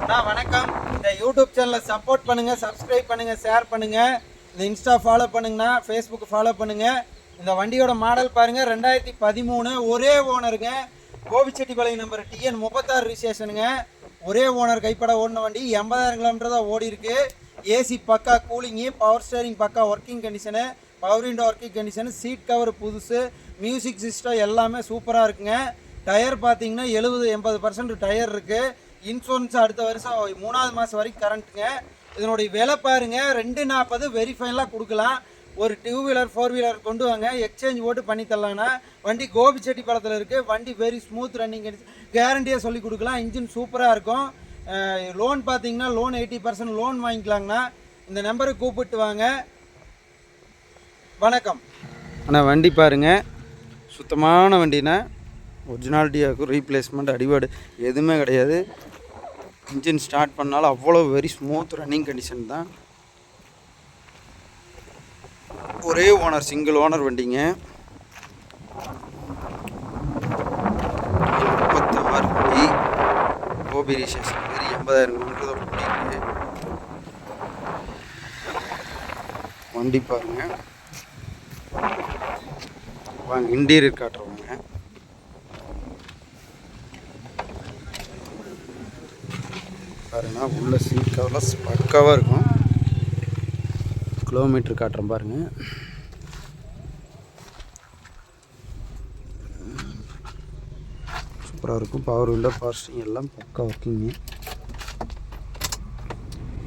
வணக்கம். இந்த யூடியூப் சேனலை சப்போர்ட் பண்ணுங்கள், சப்ஸ்கிரைப் பண்ணுங்கள், ஷேர் பண்ணுங்கள். இந்த இன்ஸ்டா ஃபாலோ பண்ணுங்கன்னா ஃபேஸ்புக் ஃபாலோ பண்ணுங்கள். இந்த வண்டியோட மாடல் பாருங்கள், 2013 ஒரே ஓனருங்க. கோபிச்செட்டிப்பாளையம் நம்பர் TN 36 ரிஜிஸ்ட்ரேஷனுங்க. ஒரே ஓனர் கைப்பட ஓடின வண்டி 80,000 கிலோமீட்டர் தான் ஓடி இருக்கு. ஏசி பக்கா, கூலிங்கு, பவர் ஸ்டேரிங் பக்கா working condition, power window working condition, seat cover புதுசு, மியூசிக் சிஸ்டம் எல்லாமே சூப்பராக இருக்குங்க. டயர் பார்த்தீங்கன்னா 70-80% டயர் இருக்குது. இன்சூரன்ஸ் அடுத்த வருஷம் 3வது மாதம் வரைக்கும் கரண்ட்டுங்க. இதனுடைய விலை பாருங்க 240 வெரிஃபைனலாக கொடுக்கலாம். ஒரு 2 வீலர் 4 வீலர் கொண்டு வாங்க, எக்ஸ்சேஞ்ச் போட்டு பண்ணி தரலான்னா. வண்டி கோபிச்செட்டிப்பாளையத்தில் இருக்குது. வண்டி வெரி ஸ்மூத் ரன்னிங், கேரண்டியாக சொல்லி கொடுக்கலாம். இன்ஜின் சூப்பராக இருக்கும். லோன் பார்த்தீங்கன்னா லோன் 80% லோன் வாங்கிக்கலாங்கண்ணா. இந்த நம்பருக்கு கூப்பிட்டு வாங்க. வணக்கம் அண்ணா. வண்டி பாருங்கள், சுத்தமான வண்டினா, ஒரிஜினாலிட்டியாகும். ரீப்ளேஸ்மெண்ட் அடிபாடு எதுவுமே கிடையாது. இன்ஜின் ஸ்டார்ட் பண்ணாலும் அவ்வளோ வெரி ஸ்மூத் ரன்னிங் கண்டிஷன் தான். ஒரே ஓனர், சிங்கிள் ஓனர் வண்டிங்க. 36 வண்டி கோபி ரிஜிஸ்ட்ரேஷன். வெரி 80,000 கிலோமீட்டர் தான் ஓடிருக்கு. வண்டி பாருங்கள். வாங்க இன்டீரியர் காட்டுறவங்க. பாருங்கன்னா உள்ள சீட் கவர்லாம் பக்காவாக இருக்கும். கிலோமீட்டர் காட்டுறேன் பாருங்கள். சூப்பராக இருக்கும். பவர் விண்டோ, பவர் ஸ்டீரிங் எல்லாம் பக்கா ஒர்க்கிங்க.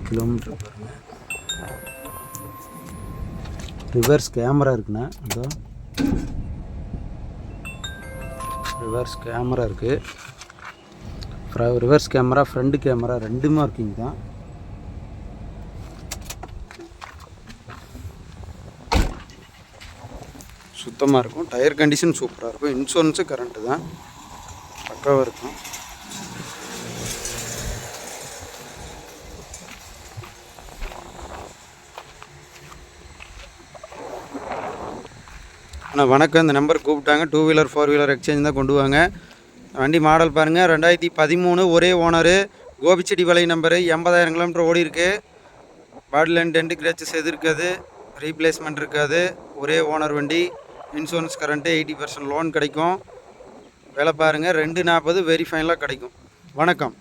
கிலோமீட்டர் பாருங்கள். ரிவர்ஸ் கேமரா இருக்குண்ணா. அதோ ரிவர்ஸ் கேமரா இருக்குது. ரிவர்ஸ் கேமரா, ஃப்ரண்ட் கேமரா ரெண்டுமே ஒர்க்கிங் தான். சுத்தமாக இருக்கும். டயர் கண்டிஷன் சூப்பராக இருக்கும். இன்சூரன்ஸு கரண்ட்டு தான், பக்காவாக இருக்கும். அண்ணா வணக்கம். இந்த நம்பர் கூப்பிட்டாங்க. 2 வீலர் 4 வீலர் எக்ஸ்சேஞ்ச் தான் கொண்டு வாங்க. வண்டி மாடல் பாருங்கள், 2013 ஒரே ஓனரு. கோபிச்செட்டிப்பாளையம் நம்பரு, 80,000 கிலோமீட்டர் ஓடி இருக்கு. பாடில் அண்ட் டென்ட் கிரேச்சஸ் எது இருக்காது, ரீப்ளேஸ்மெண்ட் இருக்காது. ஒரே ஓனர் வண்டி. இன்சூரன்ஸ் கரண்ட்டு 80% லோன் கிடைக்கும். விலை பாருங்கள் 240 வெரிஃபைனலாக கிடைக்கும். வணக்கம்.